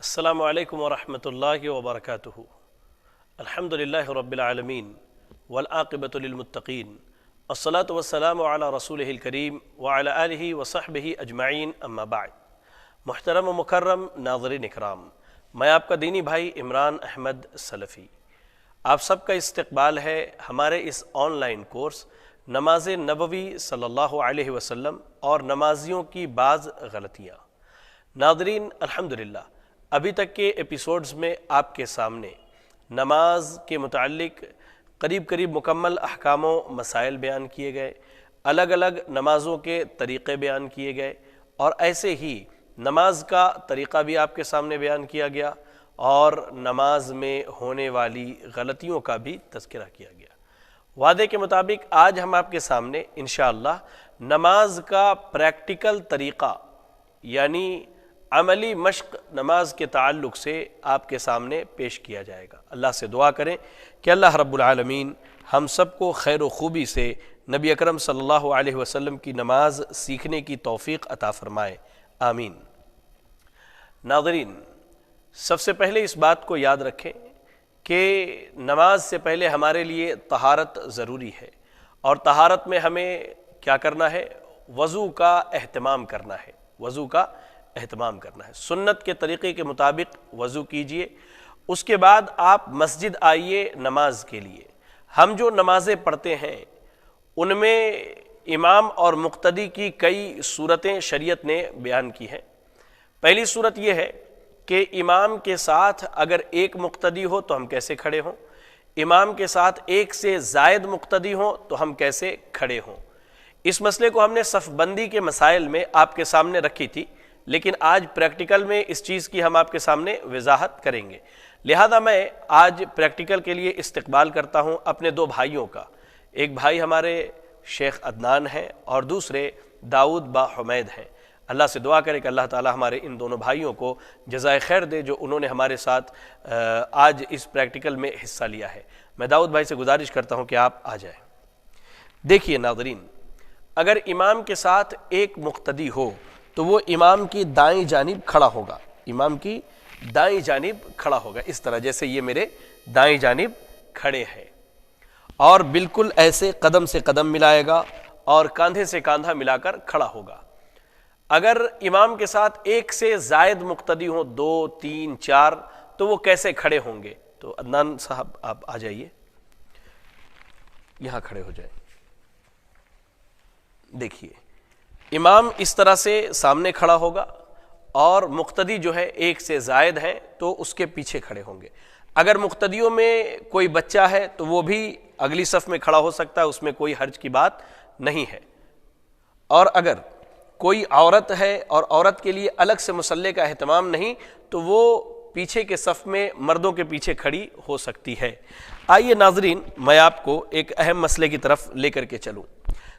السلام علیکم ورحمۃ اللہ وبرکاتہ۔ الحمد للہ رب العالمین والعاقبۃ للمتقین، الصلاۃ والسلام علی رسولہ الکریم وعلی آلہ وصحبہ اجمعین، اما بعد۔ محترم و مکرم ناظرین اکرام، میں آپ کا دینی بھائی عمران احمد سلفی، آپ سب کا استقبال ہے ہمارے اس آن لائن کورس نماز نبوی صلی اللہ علیہ وسلم اور نمازیوں کی بعض غلطیاں۔ ناظرین، الحمدللہ ابھی تک کے ایپیسوڈز میں آپ کے سامنے نماز کے متعلق قریب مکمل احکام و مسائل بیان کیے گئے، الگ الگ نمازوں کے طریقے بیان کیے گئے، اور ایسے ہی نماز کا طریقہ بھی آپ کے سامنے بیان کیا گیا اور نماز میں ہونے والی غلطیوں کا بھی تذکرہ کیا گیا۔ وعدے کے مطابق آج ہم آپ کے سامنے انشاءاللہ نماز کا پریکٹیکل طریقہ یعنی عملی مشق نماز کے تعلق سے آپ کے سامنے پیش کیا جائے گا۔ اللہ سے دعا کریں کہ اللہ رب العالمین ہم سب کو خیر و خوبی سے نبی اکرم صلی اللہ علیہ وسلم کی نماز سیکھنے کی توفیق عطا فرمائے، آمین۔ ناظرین، سب سے پہلے اس بات کو یاد رکھیں کہ نماز سے پہلے ہمارے لیے طہارت ضروری ہے، اور طہارت میں ہمیں کیا کرنا ہے؟ وضو کا اہتمام کرنا ہے، وضو کا اہتمام کرنا ہے۔ سنت کے طریقے کے مطابق وضو کیجئے، اس کے بعد آپ مسجد آئیے نماز کے لیے۔ ہم جو نمازیں پڑھتے ہیں ان میں امام اور مقتدی کی کئی صورتیں شریعت نے بیان کی ہیں۔ پہلی صورت یہ ہے کہ امام کے ساتھ اگر ایک مقتدی ہو تو ہم کیسے کھڑے ہوں، امام کے ساتھ ایک سے زائد مقتدی ہوں تو ہم کیسے کھڑے ہوں۔ اس مسئلے کو ہم نے صف بندی کے مسائل میں آپ کے سامنے رکھی تھی، لیکن آج پریکٹیکل میں اس چیز کی ہم آپ کے سامنے وضاحت کریں گے۔ لہذا میں آج پریکٹیکل کے لیے استقبال کرتا ہوں اپنے دو بھائیوں کا۔ ایک بھائی ہمارے شیخ عدنان ہیں اور دوسرے داؤد با حمید ہیں۔ اللہ سے دعا کرے کہ اللہ تعالی ہمارے ان دونوں بھائیوں کو جزائے خیر دے جو انہوں نے ہمارے ساتھ آج اس پریکٹیکل میں حصہ لیا ہے۔ میں داؤد بھائی سے گزارش کرتا ہوں کہ آپ آ جائیں۔ دیکھیے ناظرین، اگر امام کے ساتھ ایک مقتدی ہو تو وہ امام کی دائیں جانب کھڑا ہوگا، امام کی دائیں جانب کھڑا ہوگا، اس طرح جیسے یہ میرے دائیں جانب کھڑے ہیں، اور بالکل ایسے قدم سے قدم ملائے گا اور کاندھے سے کاندھا ملا کر کھڑا ہوگا۔ اگر امام کے ساتھ ایک سے زائد مقتدی ہوں، 2 3 4، تو وہ کیسے کھڑے ہوں گے؟ تو عدنان صاحب آپ آ جائیے، یہاں کھڑے ہو جائیں۔ دیکھیے، امام اس طرح سے سامنے کھڑا ہوگا اور مقتدی جو ہے ایک سے زائد ہیں تو اس کے پیچھے کھڑے ہوں گے۔ اگر مقتدیوں میں کوئی بچہ ہے تو وہ بھی اگلی صف میں کھڑا ہو سکتا ہے، اس میں کوئی حرج کی بات نہیں ہے۔ اور اگر کوئی عورت ہے اور عورت کے لیے الگ سے مصلی کا اہتمام نہیں تو وہ پیچھے کے صف میں مردوں کے پیچھے کھڑی ہو سکتی ہے۔ آئیے ناظرین، میں آپ کو ایک اہم مسئلے کی طرف لے کر کے چلوں۔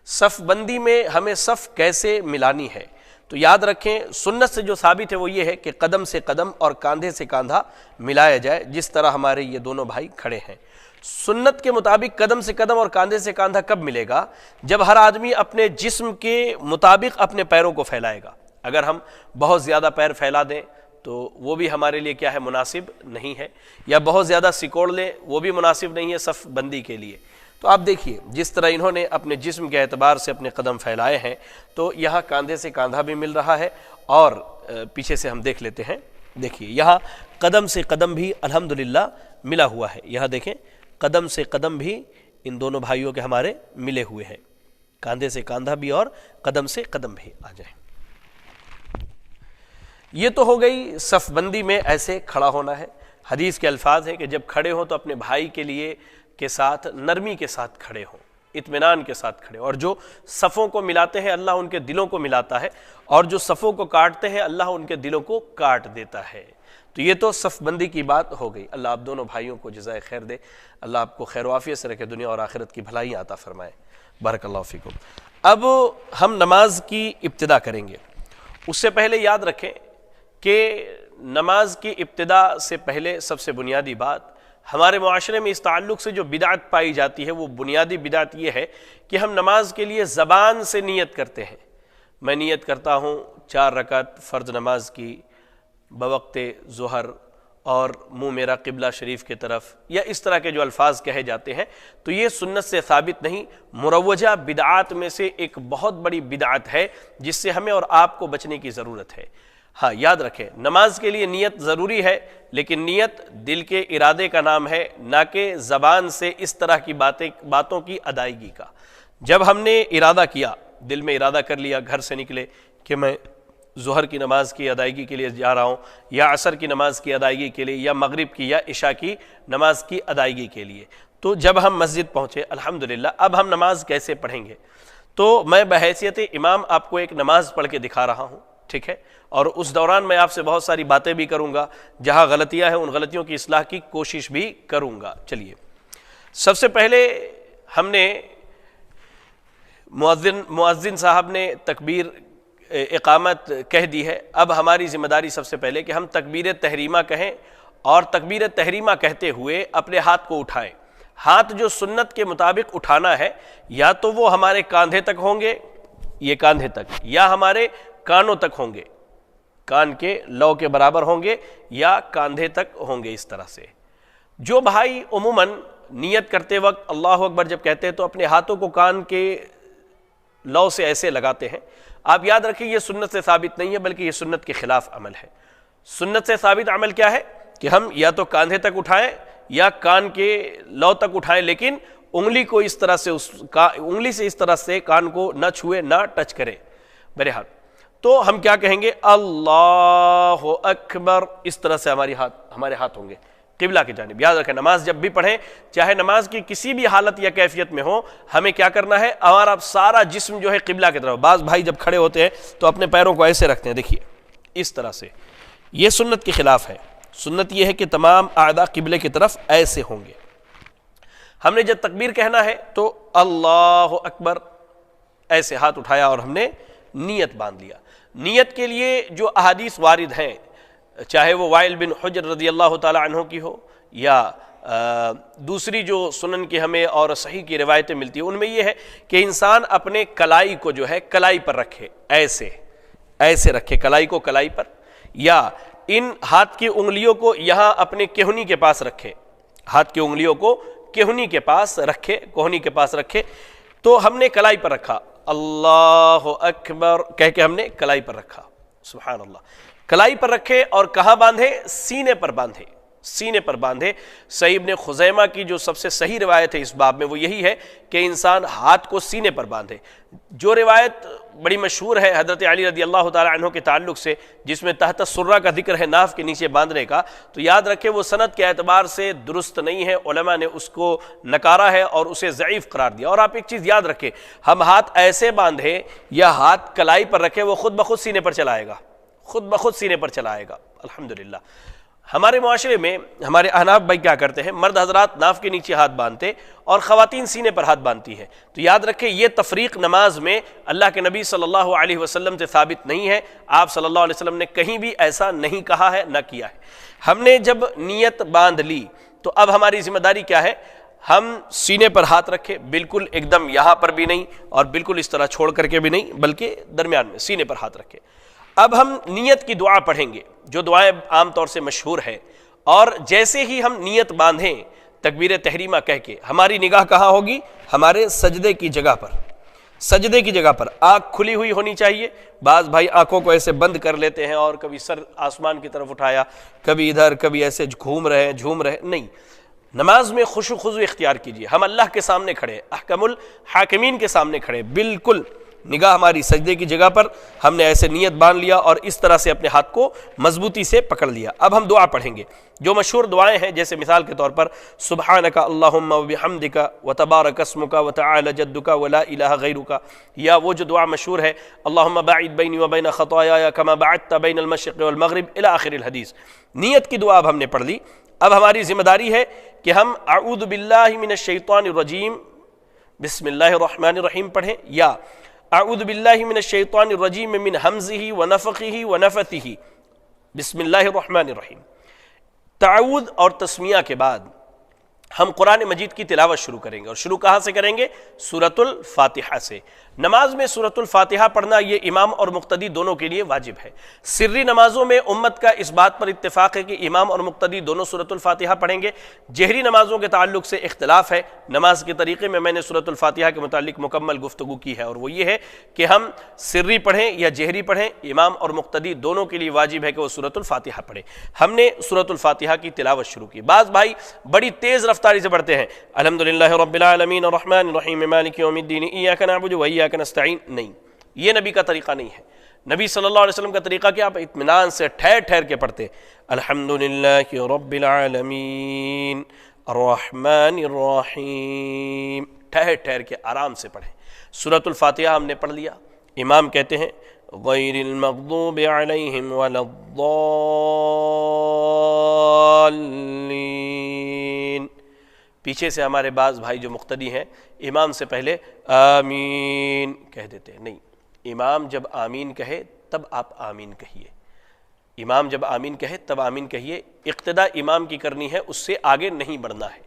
صف بندی میں ہمیں صف کیسے ملانی ہے؟ تو یاد رکھیں، سنت سے جو ثابت ہے وہ یہ ہے کہ قدم سے قدم اور کاندھے سے کاندھا ملایا جائے، جس طرح ہمارے یہ دونوں بھائی کھڑے ہیں۔ سنت کے مطابق قدم سے قدم اور کاندھے سے کاندھا کب ملے گا؟ جب ہر آدمی اپنے جسم کے مطابق اپنے پیروں کو پھیلائے گا۔ اگر ہم بہت زیادہ پیر پھیلا دیں تو وہ بھی ہمارے لیے کیا ہے؟ مناسب نہیں ہے، یا بہت زیادہ سکوڑ لیں وہ بھی مناسب نہیں ہے صف بندی کے لیے۔ تو آپ دیکھیے، جس طرح انہوں نے اپنے جسم کے اعتبار سے اپنے قدم پھیلائے ہیں تو یہاں کاندھے سے کاندھا بھی مل رہا ہے، اور پیچھے سے ہم دیکھ لیتے ہیں۔ دیکھیے، یہاں قدم سے قدم بھی الحمدللہ ملا ہوا ہے۔ یہاں دیکھیں، قدم سے قدم بھی ان دونوں بھائیوں کے ہمارے ملے ہوئے ہیں، کاندھے سے کاندھا بھی اور قدم سے قدم بھی۔ آ جائیں۔ یہ تو ہو گئی صف بندی میں ایسے کھڑا ہونا ہے۔ حدیث کے الفاظ ہیں کہ جب کھڑے ہوں تو اپنے بھائی کے لیے کے ساتھ نرمی کے ساتھ کھڑے ہوں، اطمینان کے ساتھ کھڑے ہوں، اور جو صفوں کو ملاتے ہیں اللہ ان کے دلوں کو ملاتا ہے، اور جو صفوں کو کاٹتے ہیں اللہ ان کے دلوں کو کاٹ دیتا ہے۔ تو یہ تو صف بندی کی بات ہو گئی۔ اللہ آپ دونوں بھائیوں کو جزائے خیر دے، اللہ آپ کو خیر و عافیت سے رکھے، دنیا اور آخرت کی بھلائی عطا فرمائے۔ بارک اللہ فیکم۔ اب ہم نماز کی ابتدا کریں گے۔ اس سے پہلے یاد رکھیں کہ نماز کی ابتدا سے پہلے سب سے بنیادی بات ہمارے معاشرے میں اس تعلق سے جو بدعت پائی جاتی ہے، وہ بنیادی بدعت یہ ہے کہ ہم نماز کے لیے زبان سے نیت کرتے ہیں۔ میں نیت کرتا ہوں 4 رکعت فرض نماز کی، بوقت ظہر اور منہ میرا قبلہ شریف کی طرف، یا اس طرح کے جو الفاظ کہے جاتے ہیں، تو یہ سنت سے ثابت نہیں، مروجہ بدعات میں سے ایک بہت بڑی بدعت ہے جس سے ہمیں اور آپ کو بچنے کی ضرورت ہے۔ ہاں یاد رکھیں، نماز کے لیے نیت ضروری ہے، لیکن نیت دل کے ارادے کا نام ہے، نہ کہ زبان سے اس طرح کی باتوں کی ادائیگی کا۔ جب ہم نے ارادہ کیا، دل میں ارادہ کر لیا، گھر سے نکلے کہ میں ظہر کی نماز کی ادائیگی کے لیے جا رہا ہوں، یا عصر کی نماز کی ادائیگی کے لیے، یا مغرب کی یا عشاء کی نماز کی ادائیگی کے لیے، تو جب ہم مسجد پہنچے الحمدللہ اب ہم نماز کیسے پڑھیں گے؟ تو میں بحیثیت امام آپ کو ایک نماز پڑھ کے دکھا رہا ہوں، ٹھیک ہے، اور اس دوران میں آپ سے بہت ساری باتیں بھی کروں گا، جہاں غلطیاں ہیں ان غلطیوں کی اصلاح کی کوشش بھی کروں گا۔ چلیے، سب سے پہلے ہم نے مؤذن صاحب نے تکبیر اقامت کہہ دی ہے، اب ہماری ذمہ داری سب سے پہلے کہ ہم تکبیر تحریمہ کہیں، اور تکبیر تحریمہ کہتے ہوئے اپنے ہاتھ کو اٹھائیں۔ ہاتھ جو سنت کے مطابق اٹھانا ہے، یا تو وہ ہمارے کاندھے تک ہوں گے، یہ کاندھے تک، یا ہمارے کانوں تک ہوں گے، کان کے لو کے برابر ہوں گے، یا کاندھے تک ہوں گے، اس طرح سے۔ جو بھائی عموماً نیت کرتے وقت اللہ اکبر جب کہتے ہیں تو اپنے ہاتھوں کو کان کے لو سے ایسے لگاتے ہیں، آپ یاد رکھیں یہ سنت سے ثابت نہیں ہے، بلکہ یہ سنت کے خلاف عمل ہے۔ سنت سے ثابت عمل کیا ہے کہ ہم یا تو کاندھے تک اٹھائیں یا کان کے لو تک اٹھائیں، لیکن انگلی کو اس طرح سے انگلی سے اس طرح سے کان کو نہ چھوئے، نہ ٹچ کرے۔ بہرحال تو ہم کیا کہیں گے؟ اللہ اکبر، اس طرح سے ہمارے ہاتھ ہوں گے قبلہ کی جانب۔ یاد رکھیں نماز جب بھی پڑھیں، چاہے نماز کی کسی بھی حالت یا کیفیت میں ہو، ہمیں کیا کرنا ہے؟ ہمارا سارا جسم جو ہے قبلہ کی طرف۔ بعض بھائی جب کھڑے ہوتے ہیں تو اپنے پیروں کو ایسے رکھتے ہیں، دیکھیے اس طرح سے، یہ سنت کے خلاف ہے۔ سنت یہ ہے کہ تمام اعضاء قبلے کی طرف ایسے ہوں گے۔ ہم نے جب تکبیر کہنا ہے تو اللہ اکبر، ایسے ہاتھ اٹھایا اور ہم نے نیت باندھ لیا۔ نیت کے لیے جو احادیث وارد ہیں، چاہے وہ وائل بن حجر رضی اللہ تعالی عنہ کی ہو، یا دوسری جو سنن کی ہمیں اور صحیح کی روایتیں ملتی ہیں، ان میں یہ ہے کہ انسان اپنے کلائی کو جو ہے کلائی پر رکھے، ایسے رکھے کلائی کو کلائی پر، یا ان ہاتھ کی انگلیوں کو یہاں اپنے کہنی کے پاس رکھے، ہاتھ کی انگلیوں کو کہنی کے پاس رکھے، کوہنی کے پاس رکھے۔ تو ہم نے کلائی پر رکھا، اللہ اکبر کہہ کے ہم نے کلائی پر رکھا، سبحان اللہ، کلائی پر رکھے، اور کہاں باندھے؟ سینے پر باندھے، سینے پر باندھے۔ صحیح ابن خزیمہ کی جو سب سے صحیح روایت ہے اس باب میں وہ یہی ہے کہ انسان ہاتھ کو سینے پر باندھے۔ جو روایت بڑی مشہور ہے حضرت علی رضی اللہ تعالی عنہ کے تعلق سے، جس میں تحت السرہ کا ذکر ہے ناف کے نیچے باندھنے کا، تو یاد رکھے وہ سند کے اعتبار سے درست نہیں ہے، علماء نے اس کو نکارا ہے اور اسے ضعیف قرار دیا۔ اور آپ ایک چیز یاد رکھیں، ہم ہاتھ ایسے باندھے یا ہاتھ کلائی پر رکھے، وہ خود بخود سینے پر چلا آئے گا، خود بخود سینے پر چلا آئے گا۔ الحمدللہ ہمارے معاشرے میں ہمارے احناف بھائی کیا کرتے ہیں، مرد حضرات ناف کے نیچے ہاتھ باندھتے اور خواتین سینے پر ہاتھ باندھتی ہے۔ تو یاد رکھیں یہ تفریق نماز میں اللہ کے نبی صلی اللہ علیہ وسلم سے ثابت نہیں ہے، آپ صلی اللہ علیہ وسلم نے کہیں بھی ایسا نہیں کہا ہے، نہ کیا ہے۔ ہم نے جب نیت باندھ لی تو اب ہماری ذمہ داری کیا ہے؟ ہم سینے پر ہاتھ رکھے، بالکل ایک دم یہاں پر بھی نہیں اور بالکل اس طرح چھوڑ کر کے بھی نہیں، بلکہ درمیان میں سینے پر ہاتھ رکھے۔ اب ہم نیت کی دعا پڑھیں گے، جو دعائیں عام طور سے مشہور ہے، اور جیسے ہی ہم نیت باندھیں تکبیر تحریمہ کہہ کے، ہماری نگاہ کہاں ہوگی؟ ہمارے سجدے کی جگہ پر، سجدے کی جگہ پر۔ آنکھ کھلی ہوئی ہونی چاہیے۔ بعض بھائی آنکھوں کو ایسے بند کر لیتے ہیں اور کبھی سر آسمان کی طرف اٹھایا، کبھی ادھر، کبھی ایسے جھوم رہے نہیں۔ نماز میں خشوع خضوع اختیار کیجیے۔ ہم اللہ کے سامنے کھڑے، احکم الحاکمین کے سامنے کھڑے، بالکل نگاہ ہماری سجدے کی جگہ پر، ہم نے ایسے نیت باندھ لیا اور اس طرح سے اپنے ہاتھ کو مضبوطی سے پکڑ لیا۔ اب ہم دعا پڑھیں گے، جو مشہور دعائیں ہیں، جیسے مثال کے طور پر سبحانک اللہم وبحمدک وتبارک اسمک وتعالی جدک ولا الہ غیرک، یا وہ جو دعا مشہور ہے اللہم باعد بینی وبین خطایایا کما بعدت بین المشرق والمغرب الی آخر الحدیث۔ نیت کی دعا اب ہم نے پڑھ لی۔ اب ہماری ذمہ داری ہے کہ ہم اعوذ باللہ من الشیطان الرجیم بسم اللہ الرحمن الرحیم پڑھیں، یا اعوذ باللہ من الشیطان الرجیم من حمزہ ونفخہ ونفثہ بسم اللہ الرحمن الرحیم۔ تعوذ اور تسمیہ کے بعد ہم قرآن مجید کی تلاوت شروع کریں گے، اور شروع کہاں سے کریں گے؟ سورۃ الفاتحہ سے۔ نماز میں سورۃ الفاتحہ پڑھنا یہ امام اور مقتدی دونوں کے لیے واجب ہے۔ سری نمازوں میں امت کا اس بات پر اتفاق ہے کہ امام اور مقتدی دونوں سورۃ الفاتحہ پڑھیں گے۔ جہری نمازوں کے تعلق سے اختلاف ہے، نماز کے طریقے میں نے سورۃ الفاتحہ کے متعلق مکمل گفتگو کی ہے، اور وہ یہ ہے کہ ہم سری پڑھیں یا جہری پڑھیں، امام اور مقتدی دونوں کے لیے واجب ہے کہ وہ سورۃ الفاتحہ پڑھیں۔ ہم نے سورۃ الفاتحہ کی تلاوت شروع کی۔ بعض بھائی بڑی تیز رفتاری سے پڑھتے ہیں، الحمدللہ رب العالمین الرحمن الرحیم مالک یوم الدین ایاک نعبد و ایاک نستعین، نہیں، یہ نبی کا طریقہ نہیں ہے۔ نبی صلی اللہ علیہ وسلم کا طریقہ کیا؟ آپ اطمینان سے ٹھہر ٹھہر کے پڑھتے، الحمدللہ رب العالمین الرحمن الرحیم، ٹھہر ٹھہر کے آرام سے پڑھیں۔ سورۃ الفاتحہ ہم نے پڑھ لیا، امام کہتے ہیں غیر المغضوب علیہم ولا الضالین، پیچھے سے ہمارے بعض بھائی جو مقتدی ہیں امام سے پہلے آمین کہہ دیتے ہیں، نہیں، امام جب آمین کہے تب آپ آمین کہیے، امام جب آمین کہے تب آمین کہیے، اقتدا امام کی کرنی ہے، اس سے آگے نہیں بڑھنا ہے۔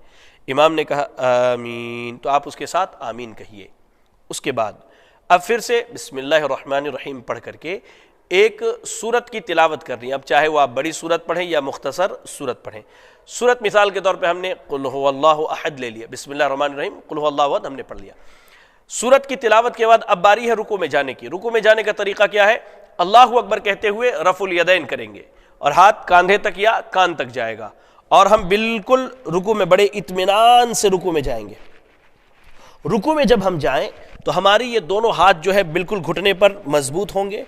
امام نے کہا آمین تو آپ اس کے ساتھ آمین کہیے۔ اس کے بعد اب پھر سے بسم اللہ الرحمن الرحیم پڑھ کر کے ایک سورت کی تلاوت کرنی ہے، اب چاہے وہ آپ بڑی سورت پڑھیں یا مختصر سورت پڑھیں۔ سورت مثال کے طور پہ ہم نے قل هو اللہ احد لے لیا، بسم اللہ الرحمن الرحیم قل هو اللہ احد ہم نے پڑھ لیا۔ سورت کی تلاوت کے بعد اب باری ہے رکوع میں جانے کی۔ رکوع میں جانے کا طریقہ کیا ہے؟ اللہ اکبر کہتے ہوئے رفع الیدین کریں گے، اور ہاتھ کاندھے تک یا کان تک جائے گا، اور ہم بالکل رکوع میں بڑے اطمینان سے رکوع میں جائیں گے۔ رکوع میں جب ہم جائیں تو ہماری یہ دونوں ہاتھ جو ہے بالکل گھٹنے پر مضبوط ہوں گے،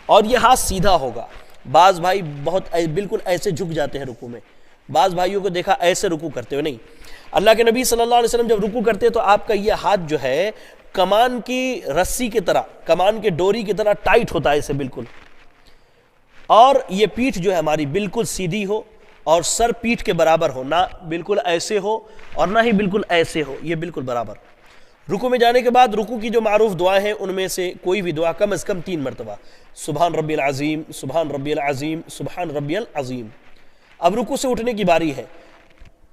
اور یہ ہاتھ سیدھا ہوگا۔ بعض بھائی بہت بالکل ایسے جھک جاتے ہیں رکوع میں، بعض بھائیوں کو دیکھا ایسے رکوع کرتے ہوئے، نہیں، اللہ کے نبی صلی اللہ علیہ وسلم جب رکوع کرتے تو آپ کا یہ ہاتھ جو ہے کمان کی رسی کی طرح، کمان کے ڈوری کی طرح ٹائٹ ہوتا ہے اسے بالکل، اور یہ پیٹھ جو ہے ہماری بالکل سیدھی ہو، اور سر پیٹھ کے برابر ہو، نہ بالکل ایسے ہو اور نہ ہی بالکل ایسے ہو، یہ بالکل برابر۔ رکوع میں جانے کے بعد رکوع کی جو معروف دعائیں ہیں ان میں سے کوئی بھی دعا کم از کم 3 مرتبہ، سبحان ربی العظیم، سبحان ربی العظیم، سبحان ربی العظیم۔ اب رکوع سے اٹھنے کی باری ہے،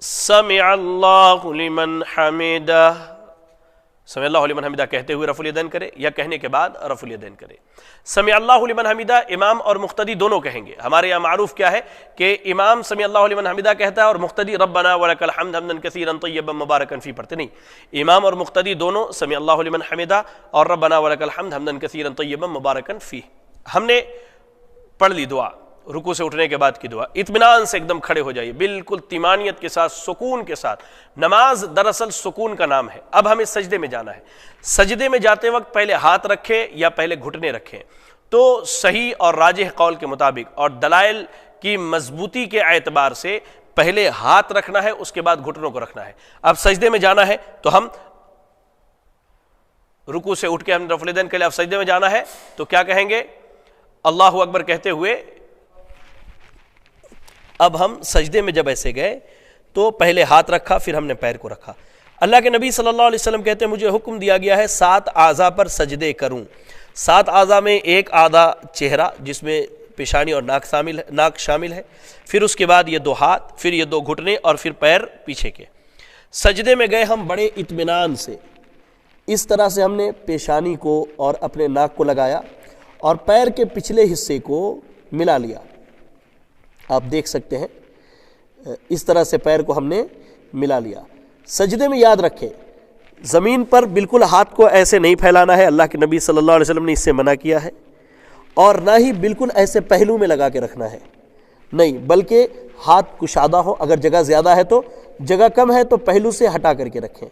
سمع اللہ لمن حمدہ، سمع اللہ لمن حمدہ کہتے ہوئے رفع الیدین کرے یا کہنے کے بعد رفع الیدین کرے۔ سمع اللہ لمن حمدہ امام اور مقتدی دونوں کہیں گے۔ ہمارے یہاں معروف کیا ہے کہ امام سمع اللہ لمن حمدہ کہتا ہے اور مقتدی ربنا ولک الحمد حمدا کثیرا طیبا مبارکا فی پڑھتے نہیں، امام اور مقتدی دونوں سمع اللہ لمن حمدہ اور ربنا ولک الحمد حمدا کثیرا طیبا مبارکا فی۔ ہم نے پڑھ لی دعا، رکوع سے اٹھنے کے بعد کی دعا، اطمینان سے ایک دم کھڑے ہو جائیے، بالکل طمانینت کے ساتھ، سکون کے ساتھ۔ نماز دراصل سکون کا نام ہے۔ اب ہمیں سجدے میں جانا ہے۔ سجدے میں جاتے وقت پہلے ہاتھ رکھیں یا پہلے گھٹنے رکھیں، تو صحیح اور راجح قول کے مطابق اور دلائل کی مضبوطی کے اعتبار سے پہلے ہاتھ رکھنا ہے، اس کے بعد گھٹنوں کو رکھنا ہے۔ اب سجدے میں جانا ہے تو ہم رکوع سے اٹھ کے ہم رفع الیدین کے لیے اب سجدے میں جانا ہے تو کیا کہیں گے؟ اللہ اکبر کہتے ہوئے اب ہم سجدے میں جب ایسے گئے تو پہلے ہاتھ رکھا، پھر ہم نے پیر کو رکھا۔ اللہ کے نبی صلی اللہ علیہ وسلم کہتے ہیں مجھے حکم دیا گیا ہے 7 اعضاء پر سجدے کروں۔ 7 اعضاء میں ایک اعضاء چہرہ جس میں پیشانی اور ناک شامل ہے، پھر اس کے بعد یہ 2 ہاتھ، پھر یہ 2 گھٹنے، اور پھر پیر پیچھے کے۔ سجدے میں گئے ہم بڑے اطمینان سے، اس طرح سے ہم نے پیشانی کو اور اپنے ناک کو لگایا اور پیر کے پچھلے حصے کو ملا لیا۔ آپ دیکھ سکتے ہیں اس طرح سے پیر کو ہم نے ملا لیا۔ سجدے میں یاد رکھیں زمین پر بالکل ہاتھ کو ایسے نہیں پھیلانا ہے، اللہ کے نبی صلی اللہ علیہ وسلم نے اس سے منع کیا ہے، اور نہ ہی بالکل ایسے پہلو میں لگا کے رکھنا ہے، نہیں، بلکہ ہاتھ کشادہ ہو، اگر جگہ زیادہ ہے تو، جگہ کم ہے تو پہلو سے ہٹا کر کے رکھیں،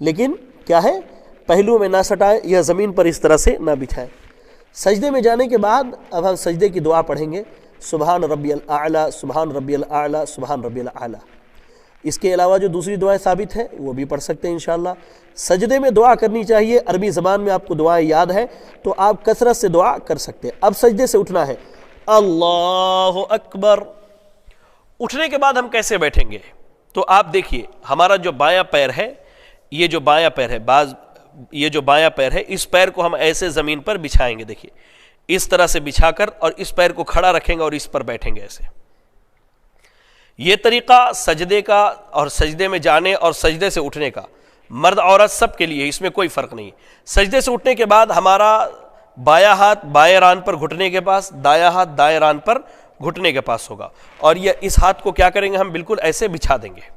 لیکن کیا ہے پہلو میں نہ سٹائیں یا زمین پر اس طرح سے نہ بچھائیں۔ سجدے میں جانے کے بعد اب ہم سجدے کی دعا پڑھیں گے، سبحان ربی الاعلی، سبحان ربی الاعلی، سبحان ربی الاعلی۔ اس کے علاوہ جو دوسری دعائیں ثابت ہیں وہ بھی پڑھ سکتے ہیں انشاءاللہ۔ سجدے میں دعا کرنی چاہیے، عربی زبان میں آپ کو دعائیں یاد ہے تو آپ کثرت سے دعا کر سکتے ہیں۔ اب سجدے سے اٹھنا ہے، اللہ اکبر۔ اٹھنے کے بعد ہم کیسے بیٹھیں گے؟ تو آپ دیکھیے ہمارا جو بایاں پیر ہے، یہ جو بایاں پیر ہے، یہ جو بایاں پیر ہے، اس پیر کو ہم ایسے زمین پر بچھائیں گے، دیکھیے اس طرح سے بچھا کر، اور اس پیر کو کھڑا رکھیں گے اور اس پر بیٹھیں گے ایسے۔ یہ طریقہ سجدے کا اور سجدے میں جانے اور سجدے سے اٹھنے کا مرد عورت سب کے لیے، اس میں کوئی فرق نہیں۔ سجدے سے اٹھنے کے بعد ہمارا بایاں ہاتھ بائیں ران پر گھٹنے کے پاس، دایاں ہاتھ دائیں ران پر گھٹنے کے پاس ہوگا، اور یہ اس ہاتھ کو کیا کریں گے ہم بالکل ایسے بچھا دیں گے۔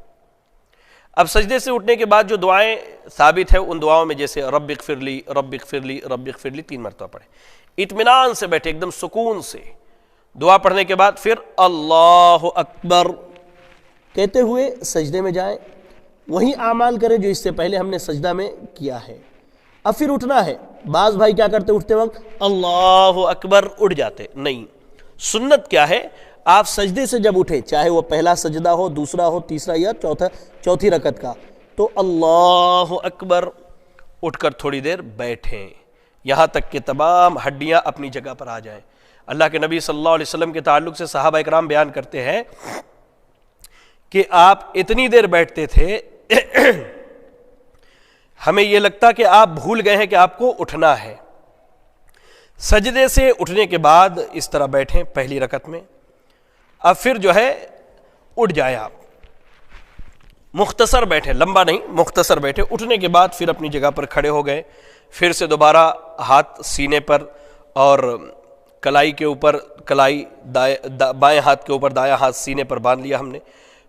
اب سجدے سے اٹھنے کے بعد جو دعائیں ثابت ہے ان دعاؤں میں جیسے رب اغفر لی، رب اغفر لی، رب اغفر لی 3 مرتبہ پڑھیں، اطمینان سے بیٹھے، ایک دم سکون سے دعا پڑھنے کے بعد پھر اللہ اکبر کہتے ہوئے سجدے میں جائیں، وہی اعمال کریں جو اس سے پہلے ہم نے سجدہ میں کیا ہے۔ اب پھر اٹھنا ہے۔ بعض بھائی کیا کرتے اٹھتے وقت اللہ اکبر اٹھ جاتے، نہیں، سنت کیا ہے، آپ سجدے سے جب اٹھیں، چاہے وہ پہلا سجدہ ہو، دوسرا ہو، تیسرا یا چوتھی رکعت کا، تو اللہ اکبر اٹھ کر تھوڑی دیر بیٹھیں یہاں تک کہ تمام ہڈیاں اپنی جگہ پر آ جائیں۔ اللہ کے نبی صلی اللہ علیہ وسلم کے تعلق سے صحابہ اکرام بیان کرتے ہیں کہ آپ اتنی دیر بیٹھتے تھے ہمیں یہ لگتا کہ آپ بھول گئے ہیں کہ آپ کو اٹھنا ہے۔ سجدے سے اٹھنے کے بعد اس طرح بیٹھیں پہلی رکعت میں، اب پھر جو ہے اٹھ جائیں، آپ مختصر بیٹھیں، لمبا نہیں، مختصر بیٹھے، اٹھنے کے بعد پھر اپنی جگہ پر کھڑے ہو گئے، پھر سے دوبارہ ہاتھ سینے پر اور کلائی کے اوپر، کلائی بائیں ہاتھ کے اوپر، دایاں ہاتھ سینے پر باندھ لیا ہم نے،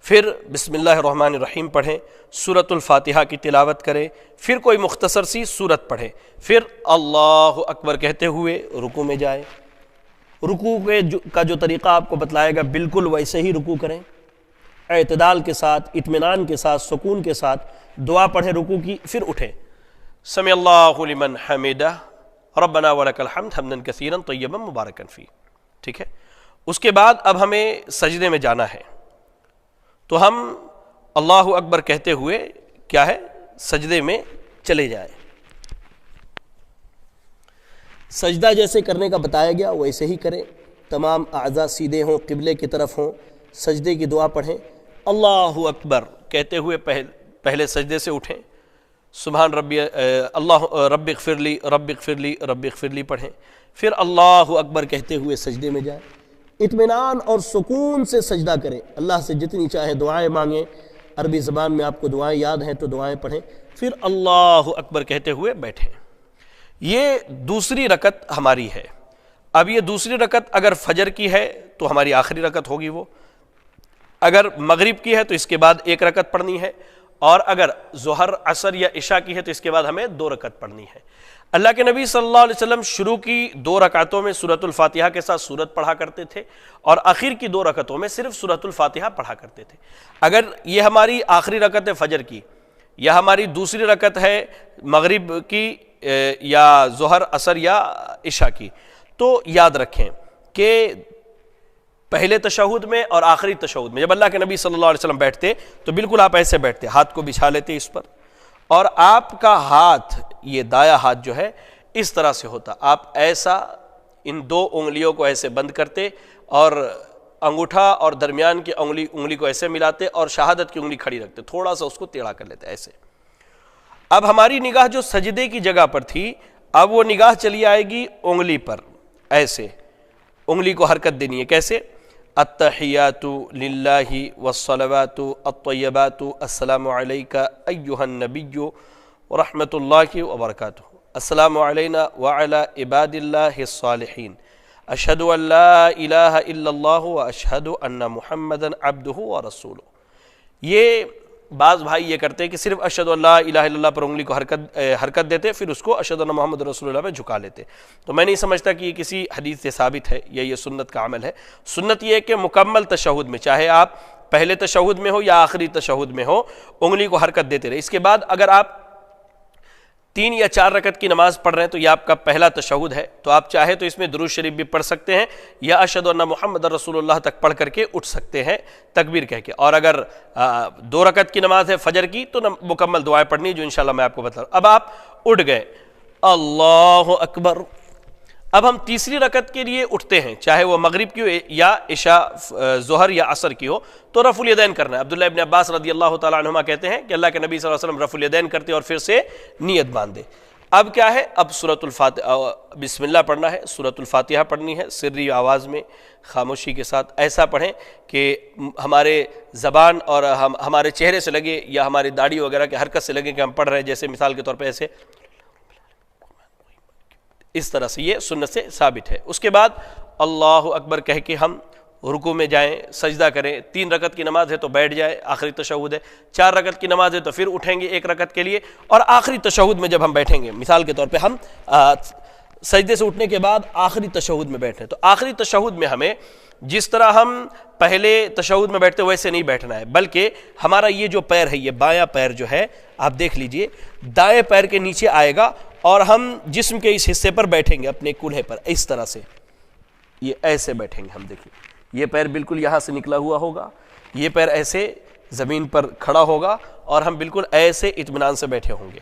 پھر بسم اللہ الرحمن الرحیم پڑھیں، سورۃ الفاتحہ کی تلاوت کریں، پھر کوئی مختصر سی سورت پڑھیں، پھر اللہ اکبر کہتے ہوئے رکوع میں جائیں۔ رکوع کا جو طریقہ آپ کو بتلائے گا بالکل ویسے ہی رکوع کریں، اعتدال کے ساتھ، اطمینان کے ساتھ، سکون کے ساتھ دعا پڑھیں رکوع کی، پھر اٹھیں، سمع اللہ لمن حمدہ ربنا ولک الحمد حمدا کثیرا طیبا مبارکا فیہ، ٹھیک ہے۔ اس کے بعد اب ہمیں سجدے میں جانا ہے، تو ہم اللہ اکبر کہتے ہوئے کیا ہے سجدے میں چلے جائیں۔ سجدہ جیسے کرنے کا بتایا گیا ویسے ہی کریں، تمام اعضاء سیدھے ہوں، قبلے کی طرف ہوں، سجدے کی دعا پڑھیں، اللہ اکبر کہتے ہوئے پہلے سجدے سے اٹھیں، سبحان ربی اللہ رب اغفر لی، رب اغفر لی، رب اغفر لی پڑھیں، پھر اللہ اکبر کہتے ہوئے سجدے میں جائیں، اطمینان اور سکون سے سجدہ کریں، اللہ سے جتنی چاہے دعائیں مانگیں، عربی زبان میں آپ کو دعائیں یاد ہیں تو دعائیں پڑھیں، پھر اللہ اکبر کہتے ہوئے بیٹھیں۔ یہ دوسری رکعت ہماری ہے۔ اب یہ دوسری رکعت اگر فجر کی ہے تو ہماری آخری رکعت ہوگی وہ، اگر مغرب کی ہے تو اس کے بعد 1 رکعت پڑھنی ہے، اور اگر ظہر عصر یا عشاء کی ہے تو اس کے بعد ہمیں 2 رکعت پڑھنی ہے۔ اللہ کے نبی صلی اللہ علیہ وسلم شروع کی 2 رکعتوں میں سورۃ الفاتحہ کے ساتھ سورت پڑھا کرتے تھے، اور آخر کی 2 رکعتوں میں صرف سورۃ الفاتحہ پڑھا کرتے تھے۔ اگر یہ ہماری آخری رکعت ہے فجر کی، یا ہماری دوسری رکعت ہے مغرب کی، یا ظہر عصر یا عشاء کی، تو یاد رکھیں کہ پہلے تشہد میں اور آخری تشہد میں جب اللہ کے نبی صلی اللہ علیہ وسلم بیٹھتے تو بالکل آپ ایسے بیٹھتے، ہاتھ کو بچھا لیتے اس پر، اور آپ کا ہاتھ، یہ دایاں ہاتھ جو ہے اس طرح سے ہوتا، آپ ایسا ان 2 انگلیوں کو ایسے بند کرتے، اور انگوٹھا اور درمیان کی انگلی کو ایسے ملاتے، اور شہادت کی انگلی کھڑی رکھتے، تھوڑا سا اس کو ٹیڑھا کر لیتے ایسے۔ اب ہماری نگاہ جو سجدے کی جگہ پر تھی، اب وہ نگاہ چلی آئے گی انگلی پر، ایسے انگلی کو حرکت دینی ہے، کیسے؟ التحیات للہ والصلوات الطیبات السلام علیک ایہا النبی ورحمۃ اللہ وبرکاتہ، السلام علینا وعلی عباد اللہ الصالحین، اشہد ان لا الہ الا اللہ واشہد ان محمدا عبدہ ورسولہ۔ یہ بعض بھائی یہ کرتے کہ صرف اشہد ان لا الہ الا اللہ پر انگلی کو حرکت دیتے، پھر اس کو اشہد ان محمد رسول اللہ پہ جھکا لیتے، تو میں نہیں سمجھتا کہ یہ کسی حدیث سے ثابت ہے یا یہ سنت کا عمل ہے۔ سنت یہ ہے کہ مکمل تشہد میں، چاہے آپ پہلے تشہد میں ہو یا آخری تشہد میں ہو، انگلی کو حرکت دیتے رہے۔ اس کے بعد اگر آپ 3 یا 4 رکعت کی نماز پڑھ رہے ہیں تو یہ آپ کا پہلا تشہد ہے، تو آپ چاہے تو اس میں درود شریف بھی پڑھ سکتے ہیں، یا اشہد ان محمد رسول اللہ تک پڑھ کر کے اٹھ سکتے ہیں تکبیر کہہ کے، اور اگر 2 رکعت کی نماز ہے فجر کی تو مکمل دعائیں پڑھنی جو انشاءاللہ میں آپ کو بتا رہا ہوں۔ اب آپ اٹھ گئے، اللہ اکبر، اب ہم تیسری رکعت کے لیے اٹھتے ہیں، چاہے وہ مغرب کی ہو یا عشاء ظہر یا عصر کی ہو، تو رفع الیدین کرنا ہے۔ عبداللہ ابن عباس رضی اللہ تعالیٰ عنہما کہتے ہیں کہ اللہ کے نبی صلی اللہ علیہ وسلم رفع الیدین کرتے اور پھر سے نیت باندھے، اب کیا ہے، اب سورۃ الفاتحہ بسم اللہ پڑھنا ہے، سورۃ الفاتحہ پڑھنی ہے سری آواز میں خاموشی کے ساتھ، ایسا پڑھیں کہ ہمارے زبان اور ہمارے چہرے سے لگے یا ہماری داڑھی وغیرہ کے حرکت سے لگے کہ ہم پڑھ رہے ہیں، جیسے مثال کے طور پہ ایسے اس طرح سے، یہ سنت سے ثابت ہے۔ اس کے بعد اللہ اکبر کہہ کے ہم رکوع میں جائیں، سجدہ کریں۔ 3 رکعت کی نماز ہے تو بیٹھ جائے، آخری تشہد ہے۔ 4 رکعت کی نماز ہے تو پھر اٹھیں گے 1 رکعت کے لیے، اور آخری تشہد میں جب ہم بیٹھیں گے، مثال کے طور پہ ہم سجدے سے اٹھنے کے بعد آخری تشہد میں بیٹھیں، تو آخری تشہد میں ہمیں جس طرح ہم پہلے تشہد میں بیٹھتے ویسے نہیں بیٹھنا ہے، بلکہ ہمارا یہ جو پیر ہے، یہ بایاں پیر جو ہے آپ دیکھ لیجئے دائیں پیر کے نیچے آئے گا، اور ہم جسم کے اس حصے پر بیٹھیں گے اپنے کولہے پر، اس طرح سے یہ ایسے بیٹھیں گے ہم۔ دیکھیے یہ پیر بالکل یہاں سے نکلا ہوا ہوگا، یہ پیر ایسے زمین پر کھڑا ہوگا، اور ہم بالکل ایسے اطمینان سے بیٹھے ہوں گے۔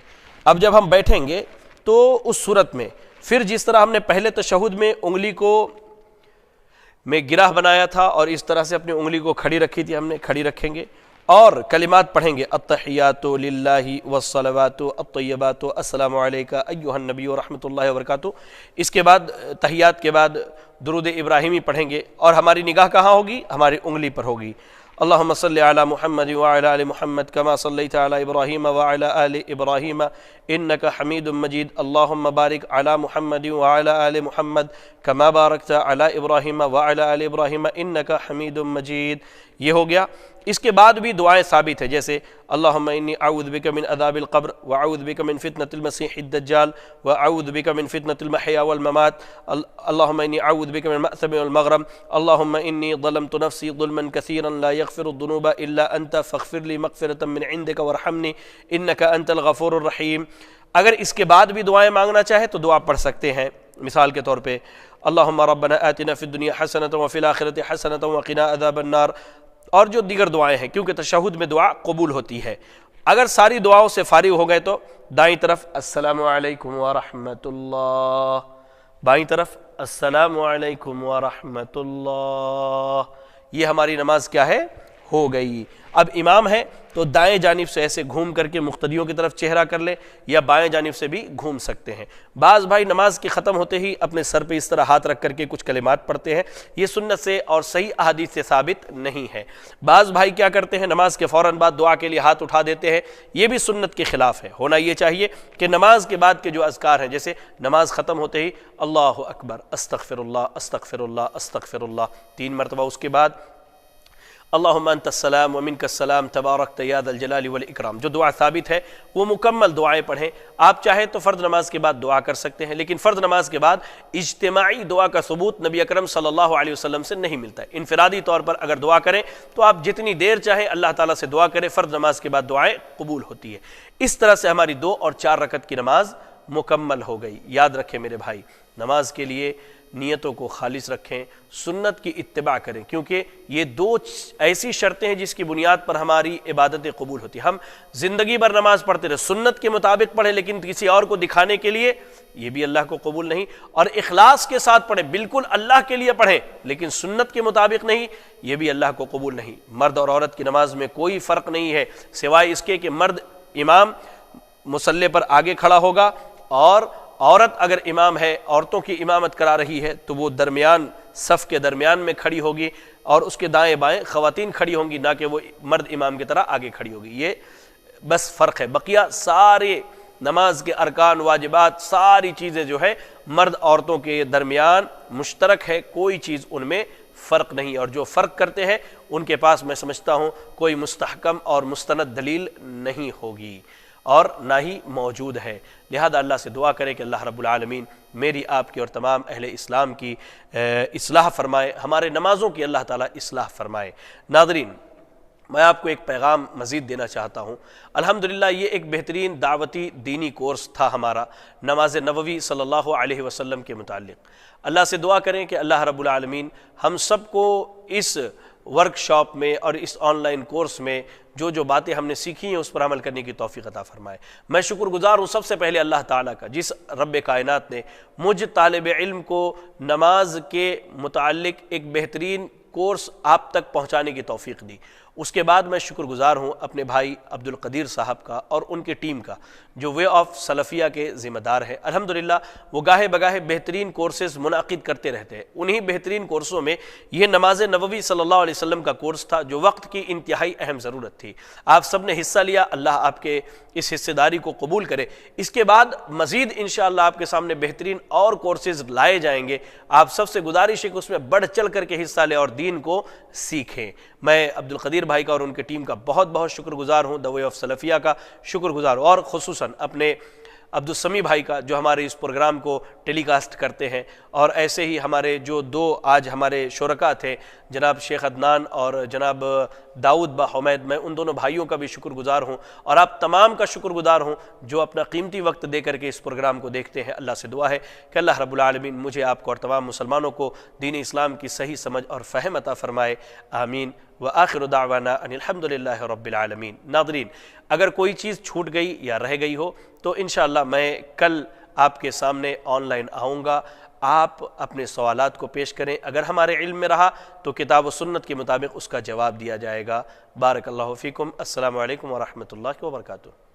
اب جب ہم بیٹھیں گے تو اس صورت میں پھر جس طرح ہم نے پہلے تشہد میں انگلی کو میں گرہ بنایا تھا اور اس طرح سے اپنی انگلی کو کھڑی رکھی تھی، ہم نے کھڑی رکھیں گے اور کلمات پڑھیں گے، التحیات للہ والصلوات الطیبات السلام علیک ایھا النبی ورحمۃ اللہ وبرکاتہ۔ اس کے بعد تحیات کے بعد درود ابراہیمی پڑھیں گے، اور ہماری نگاہ کہاں ہوگی؟ ہماری انگلی پر ہوگی۔ اللہم صلی علی محمد وعلی آل محمد کما صلیت علی ابراہیم وعلی آل ابراہیم انک حمید مجید، اللہم بارک علی محمد وعلی آل محمد کما بارکت علی ابراہیم وعلی آل ابراہیم انک حمید مجید۔ یہ ہو گیا۔ اس کے بعد بھی دعائیں ثابت ہیں، جیسے اللہم انی اعوذ بک من عذاب القبر واعوذ بک من فتنة المسیح الدجال واعوذ بک من فتنة المحیا والممات، اللہم انی اعوذ بک من المأثم والمغرم، اللہم انی ظلمت نفسی ظلما کثیرا لا یغفر الذنوب الا انت فاغفر لی مغفرة من عندک وارحمنی انک انت الغفور الرحیم۔ اگر اس کے بعد بھی دعائیں مانگنا چاہے تو دعا پڑھ سکتے ہیں، مثال کے طور پہ اللہم ربنا آتنا فی الدنیا حسنۃ وفی الآخرۃ حسنۃ وقنا عذاب النار، اور جو دیگر دعائیں ہیں، کیونکہ تشہد میں دعا قبول ہوتی ہے۔ اگر ساری دعاؤں سے فارغ ہو گئے تو دائیں طرف السلام علیکم ورحمۃ اللہ، بائیں طرف السلام علیکم ورحمۃ اللہ، یہ ہماری نماز کیا ہے؟ ہو گئی۔ اب امام ہے تو دائیں جانب سے ایسے گھوم کر کے مقتدیوں کی طرف چہرہ کر لے، یا بائیں جانب سے بھی گھوم سکتے ہیں۔ بعض بھائی نماز کے ختم ہوتے ہی اپنے سر پہ اس طرح ہاتھ رکھ کر کے کچھ کلمات پڑھتے ہیں، یہ سنت سے اور صحیح احادیث سے ثابت نہیں ہے۔ بعض بھائی کیا کرتے ہیں، نماز کے فوراً بعد دعا کے لیے ہاتھ اٹھا دیتے ہیں، یہ بھی سنت کے خلاف ہے۔ ہونا یہ چاہیے کہ نماز کے بعد کے جو اذکار ہیں، جیسے نماز ختم ہوتے ہی اللہ اکبر، استغفر اللہ استغفر اللہ استغفر اللہ 3 مرتبہ، اس کے بعد اللہم انت السلام ومنک السلام تبارکت یا ذا الجلال والاکرام، جو دعا ثابت ہے وہ مکمل دعائیں پڑھیں۔ آپ چاہیں تو فرض نماز کے بعد دعا کر سکتے ہیں، لیکن فرض نماز کے بعد اجتماعی دعا کا ثبوت نبی اکرم صلی اللہ علیہ وسلم سے نہیں ملتا ہے۔ انفرادی طور پر اگر دعا کریں تو آپ جتنی دیر چاہیں اللہ تعالیٰ سے دعا کریں، فرض نماز کے بعد دعائیں قبول ہوتی ہے۔ اس طرح سے ہماری 2 اور 4 رکعت کی نماز مکمل ہو گئی۔ یاد رکھیں میرے بھائی، نماز کے لیے نیتوں کو خالص رکھیں، سنت کی اتباع کریں، کیونکہ یہ 2 ایسی شرطیں ہیں جس کی بنیاد پر ہماری عبادتیں قبول ہوتی ہیں۔ ہم زندگی بھر نماز پڑھتے رہے، سنت کے مطابق پڑھیں لیکن کسی اور کو دکھانے کے لیے، یہ بھی اللہ کو قبول نہیں۔ اور اخلاص کے ساتھ پڑھیں، بالکل اللہ کے لیے پڑھیں لیکن سنت کے مطابق نہیں، یہ بھی اللہ کو قبول نہیں۔ مرد اور عورت کی نماز میں کوئی فرق نہیں ہے، سوائے اس کے کہ مرد امام مصلی پر آگے کھڑا ہوگا، اور عورت اگر امام ہے، عورتوں کی امامت کرا رہی ہے تو وہ درمیان صف کے درمیان میں کھڑی ہوگی، اور اس کے دائیں بائیں خواتین کھڑی ہوں گی، نہ کہ وہ مرد امام کی طرح آگے کھڑی ہوگی۔ یہ بس فرق ہے، بقیہ سارے نماز کے ارکان واجبات ساری چیزیں جو ہے مرد عورتوں کے درمیان مشترک ہے، کوئی چیز ان میں فرق نہیں، اور جو فرق کرتے ہیں ان کے پاس میں سمجھتا ہوں کوئی مستحکم اور مستند دلیل نہیں ہوگی اور نہ ہی موجود ہے۔ لہذا اللہ سے دعا کریں کہ اللہ رب العالمین میری، آپ کی اور تمام اہل اسلام کی اصلاح فرمائے، ہمارے نمازوں کی اللہ تعالیٰ اصلاح فرمائے۔ ناظرین، میں آپ کو ایک پیغام مزید دینا چاہتا ہوں۔ الحمدللہ یہ ایک بہترین دعوتی دینی کورس تھا ہمارا نماز نبوی صلی اللہ علیہ وسلم کے متعلق۔ اللہ سے دعا کریں کہ اللہ رب العالمین ہم سب کو اس ورکشاپ میں اور اس آن لائن کورس میں جو جو باتیں ہم نے سیکھی ہیں اس پر عمل کرنے کی توفیق عطا فرمائے۔ میں شکر گزار ہوں سب سے پہلے اللہ تعالیٰ کا، جس رب کائنات نے مجھ طالب علم کو نماز کے متعلق ایک بہترین کورس آپ تک پہنچانے کی توفیق دی۔ اس کے بعد میں شکر گزار ہوں اپنے بھائی عبدالقدیر صاحب کا اور ان کی ٹیم کا جو وے آف سلفیہ کے ذمہ دار ہیں۔ الحمدللہ وہ گاہے بگاہے بہترین کورسز منعقد کرتے رہتے ہیں۔ انہی بہترین کورسوں میں یہ نماز نبوی صلی اللہ علیہ وسلم کا کورس تھا جو وقت کی انتہائی اہم ضرورت تھی۔ آپ سب نے حصہ لیا، اللہ آپ کے اس حصے داری کو قبول کرے۔ اس کے بعد مزید انشاءاللہ آپ کے سامنے بہترین اور کورسز لائے جائیں گے۔ آپ سب سے گزارش ہے کہ اس میں بڑھ چڑھ کر کے حصہ لیں اور دین کو سیکھیں۔ میں عبدالقدیر بھائی کا اور ان کی ٹیم کا بہت بہت شکر گزار ہوں، دا وے آف سلفیہ کا شکر گزار ہوں، اور خصوصاً اپنے عبدالسمیع بھائی کا جو ہمارے اس پروگرام کو ٹیلی کاسٹ کرتے ہیں، اور ایسے ہی ہمارے جو دو آج ہمارے شرکاء تھے جناب شیخ عدنان اور جناب داؤد با حمید، میں ان دونوں بھائیوں کا بھی شکر گزار ہوں، اور آپ تمام کا شکر گزار ہوں جو اپنا قیمتی وقت دے کر کے اس پروگرام کو دیکھتے ہیں۔ اللہ سے دعا ہے کہ اللہ رب العالمین مجھے، آپ کو اور تمام مسلمانوں کو دین اسلام کی صحیح سمجھ اور فہم عطا فرمائے، آمین۔ وآخر دعوانا ان الحمدللہ رب العالمین۔ ناظرین، اگر کوئی چیز چھوٹ گئی یا رہ گئی ہو تو انشاءاللہ میں کل آپ کے سامنے آن لائن آؤں گا، آپ اپنے سوالات کو پیش کریں، اگر ہمارے علم میں رہا تو کتاب و سنت کے مطابق اس کا جواب دیا جائے گا۔ بارک اللہ فیکم، السلام علیکم ورحمۃ اللہ وبرکاتہ۔